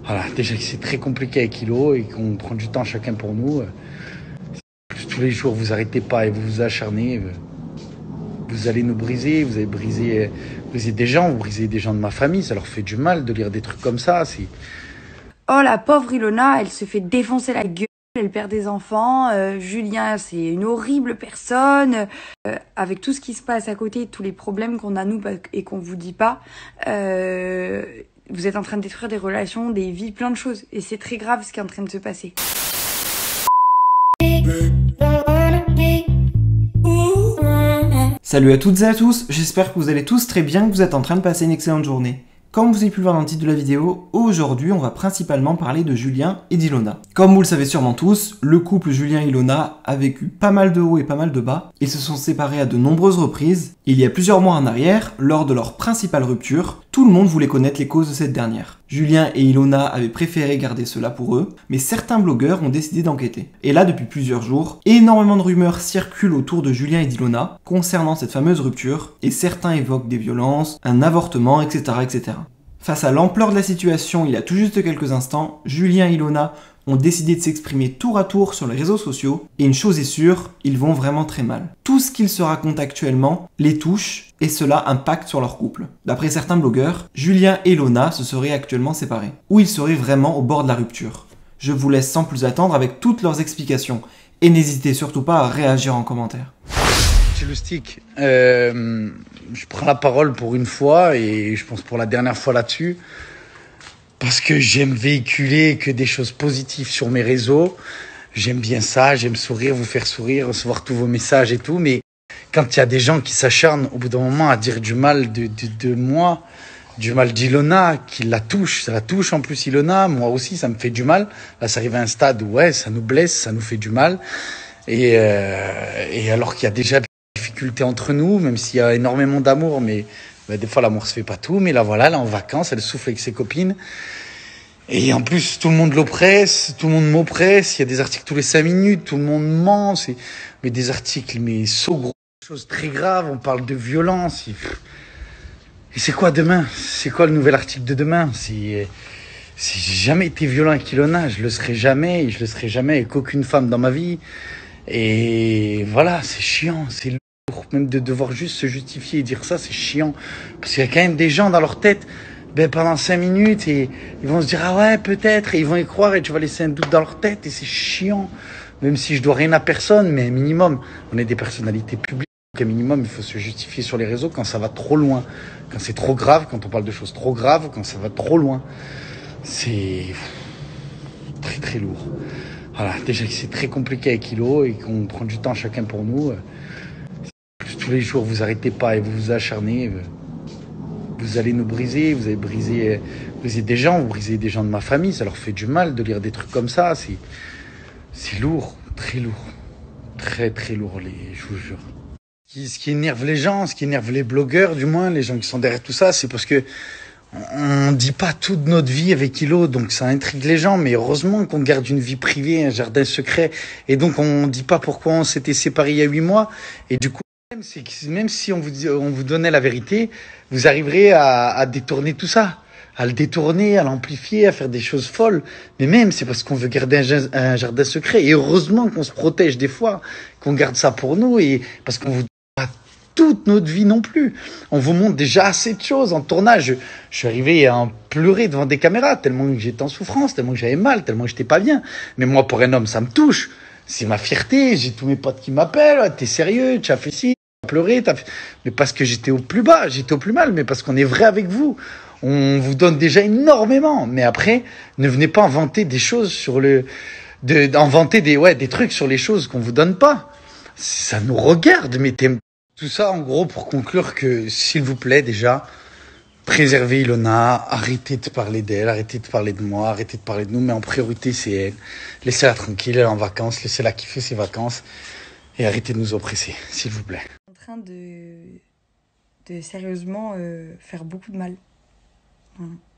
Voilà, déjà que c'est très compliqué avec Hilo et qu'on prend du temps chacun pour nous. Tous les jours, vous arrêtez pas et vous vous acharnez. Vous allez nous briser, vous allez briser des gens, vous brisez des gens de ma famille, ça leur fait du mal de lire des trucs comme ça. Oh, la pauvre Ilona, elle se fait défoncer la gueule, elle perd des enfants. Julien, c'est une horrible personne. Avec tout ce qui se passe à côté, tous les problèmes qu'on a nous et qu'on vous dit pas, vous êtes en train de détruire des relations, des vies, plein de choses. Et c'est très grave ce qui est en train de se passer. Salut à toutes et à tous, j'espère que vous allez tous très bien, que vous êtes en train de passer une excellente journée. Comme vous avez pu le voir dans le titre de la vidéo, aujourd'hui on va principalement parler de Julien et d'Ilona. Comme vous le savez sûrement tous, le couple Julien et Ilona a vécu pas mal de hauts et pas mal de bas. Ils se sont séparés à de nombreuses reprises. Il y a plusieurs mois en arrière, lors de leur principale rupture, tout le monde voulait connaître les causes de cette dernière. Julien et Ilona avaient préféré garder cela pour eux, mais certains blogueurs ont décidé d'enquêter. Et là, depuis plusieurs jours, énormément de rumeurs circulent autour de Julien et d'Ilona concernant cette fameuse rupture, et certains évoquent des violences, un avortement, etc. etc. Face à l'ampleur de la situation, il y a tout juste quelques instants, Julien et Ilona ont décidé de s'exprimer tour à tour sur les réseaux sociaux, et une chose est sûre, ils vont vraiment très mal. Tout ce qu'ils se racontent actuellement les touche, et cela impacte sur leur couple. D'après certains blogueurs, Julien et Ilona se seraient actuellement séparés, ou ils seraient vraiment au bord de la rupture. Je vous laisse sans plus attendre avec toutes leurs explications, et n'hésitez surtout pas à réagir en commentaire. Stick, je prends la parole pour une fois, et je pense pour la dernière fois là-dessus. Parce que j'aime véhiculer que des choses positives sur mes réseaux. J'aime bien ça, j'aime sourire, vous faire sourire, recevoir tous vos messages et tout. Mais quand il y a des gens qui s'acharnent au bout d'un moment à dire du mal de moi, du mal d'Ilona, qui la touche, ça la touche en plus Ilona, moi aussi ça me fait du mal. Là ça arrive à un stade où ouais, ça nous blesse, ça nous fait du mal. Et alors qu'il y a déjà des difficultés entre nous, même s'il y a énormément d'amour, mais des fois l'amour se fait pas tout. Mais là voilà, là en vacances, elle souffle avec ses copines. Et en plus, tout le monde l'oppresse, tout le monde m'oppresse. Il y a des articles tous les 5 minutes, tout le monde ment. Mais des articles, mais gros, des choses très graves. On parle de violence. Et c'est quoi demain? C'est quoi le nouvel article de demain? Si j'ai jamais été violent avec Ilona, je le serai jamais. Et je le serai jamais avec aucune femme dans ma vie. Et voilà, c'est chiant, c'est lourd. Même de devoir juste se justifier et dire ça, c'est chiant. Parce qu'il y a quand même des gens dans leur tête, pendant 5 minutes, et ils vont se dire, ah ouais, peut-être, et ils vont y croire, et tu vas laisser un doute dans leur tête, et c'est chiant. Même si je dois rien à personne, mais un minimum, on est des personnalités publiques, un minimum, il faut se justifier sur les réseaux quand ça va trop loin. Quand c'est trop grave, quand on parle de choses trop graves, quand ça va trop loin. C'est très très lourd. Voilà, déjà que c'est très compliqué avec Hilo et qu'on prend du temps chacun pour nous. Tous les jours, vous arrêtez pas et vous vous acharnez. Vous allez nous briser, vous allez briser des gens, vous brisez des gens de ma famille, ça leur fait du mal de lire des trucs comme ça. C'est lourd, très lourd. Très très lourd, je vous jure. Ce qui énerve les gens, ce qui énerve les blogueurs, du moins, les gens qui sont derrière tout ça, c'est parce que on dit pas toute notre vie avec Hilo, donc ça intrigue les gens, mais heureusement qu'on garde une vie privée, un jardin secret, et donc on dit pas pourquoi on s'était séparés il y a 8 mois, et du coup, c'est que même si on vous donnait la vérité, vous arriverez à détourner tout ça, à le détourner, à l'amplifier, à faire des choses folles, mais même c'est parce qu'on veut garder un jardin secret, et heureusement qu'on se protège des fois, qu'on garde ça pour nous, et parce qu'on vous toute notre vie non plus. On vous montre déjà assez de choses en tournage. Je suis arrivé à en pleurer devant des caméras, tellement que j'étais en souffrance, tellement que j'avais mal, tellement que j'étais pas bien. Mais moi, pour un homme, ça me touche. C'est ma fierté. J'ai tous mes potes qui m'appellent. T'es sérieux? Tu as fait ci? T'as pleuré? Mais parce que j'étais au plus bas, j'étais au plus mal, mais parce qu'on est vrai avec vous. On vous donne déjà énormément. Mais après, ne venez pas inventer des choses sur inventer des trucs sur les choses qu'on vous donne pas. Ça nous regarde, mais tout ça, en gros, pour conclure que, s'il vous plaît, déjà, préservez Ilona, arrêtez de parler d'elle, arrêtez de parler de moi, arrêtez de parler de nous, mais en priorité, c'est elle. Laissez-la tranquille, elle est en vacances, laissez-la kiffer ses vacances, et arrêtez de nous oppresser, s'il vous plaît. En train de sérieusement faire beaucoup de mal.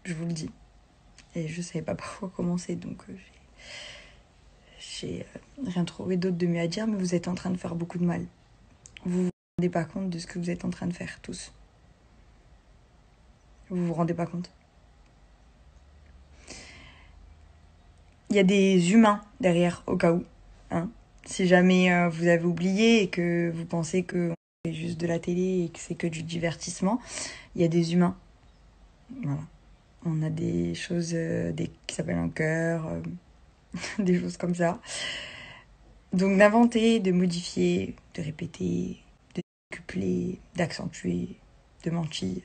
Je vous le dis. Et je savais pas par quoi commencer, donc j'ai rien trouvé d'autre de mieux à dire, mais vous êtes en train de faire beaucoup de mal. Vous vous rendez pas compte de ce que vous êtes en train de faire, tous. Vous vous rendez pas compte. il y a des humains derrière, au cas où. Hein. Si jamais vous avez oublié et que vous pensez que c'est juste de la télé et que c'est que du divertissement, il y a des humains. Voilà. On a des choses qui s'appellent un cœur, des choses comme ça. Donc d'inventer, de modifier, de répéter, de décupler, d'accentuer, de mentir.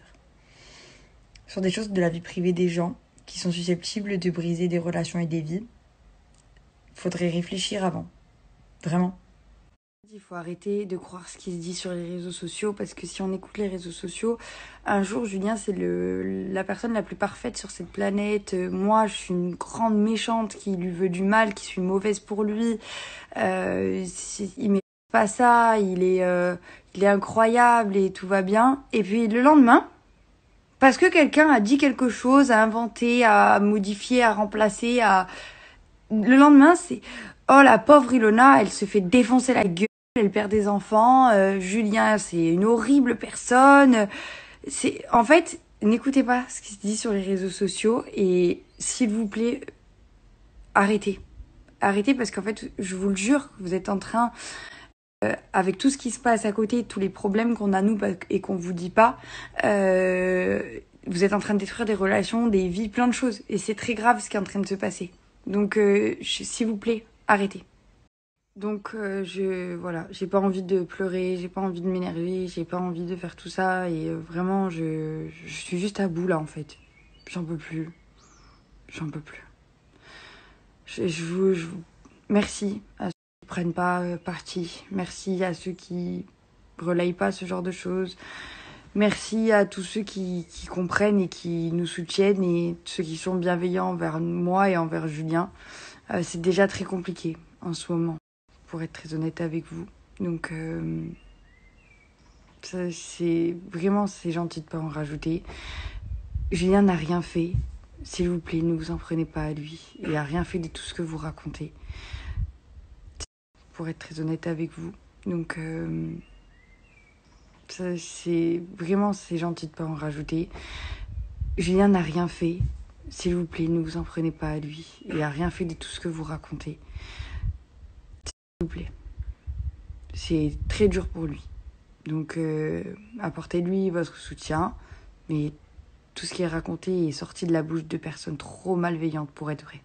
Sur des choses de la vie privée des gens qui sont susceptibles de briser des relations et des vies. Il faudrait réfléchir avant. Vraiment. Il faut arrêter de croire ce qui se dit sur les réseaux sociaux parce que si on écoute les réseaux sociaux, un jour Julien c'est la personne la plus parfaite sur cette planète. Moi je suis une grande méchante qui lui veut du mal, qui suis mauvaise pour lui. Il mérite pas ça, il est incroyable et tout va bien. Et puis le lendemain, parce que quelqu'un a dit quelque chose, a inventé, a modifié, a remplacé, le lendemain c'est oh la pauvre Ilona, elle se fait défoncer la gueule. Elle perd des enfants, Julien c'est une horrible personne. En fait, n'écoutez pas ce qui se dit sur les réseaux sociaux et s'il vous plaît, arrêtez. Arrêtez parce qu'en fait, je vous le jure, vous êtes en train, avec tout ce qui se passe à côté, tous les problèmes qu'on a nous et qu'on vous dit pas, vous êtes en train de détruire des relations, des vies, plein de choses. Et c'est très grave ce qui est en train de se passer. Donc, s'il vous plaît, arrêtez. Donc voilà, j'ai pas envie de pleurer, j'ai pas envie de m'énerver, j'ai pas envie de faire tout ça et vraiment je suis juste à bout là en fait. J'en peux plus. J'en peux plus. Merci à ceux qui prennent pas parti. Merci à ceux qui relayent pas ce genre de choses. Merci à tous ceux qui comprennent et qui nous soutiennent et ceux qui sont bienveillants envers moi et envers Julien. C'est déjà très compliqué en ce moment. Pour être très honnête avec vous. Donc, c'est gentil de pas en rajouter. Julien n'a rien fait. S'il vous plaît, ne vous en prenez pas à lui. Il a rien fait de tout ce que vous racontez. Pour être très honnête avec vous. Donc, c'est gentil de pas en rajouter. Julien n'a rien fait. S'il vous plaît, ne vous en prenez pas à lui. Il a rien fait de tout ce que vous racontez. S'il vous plaît. C'est très dur pour lui. Donc, apportez-lui votre soutien. Mais tout ce qui est raconté est sorti de la bouche de personnes trop malveillantes pour être vrai.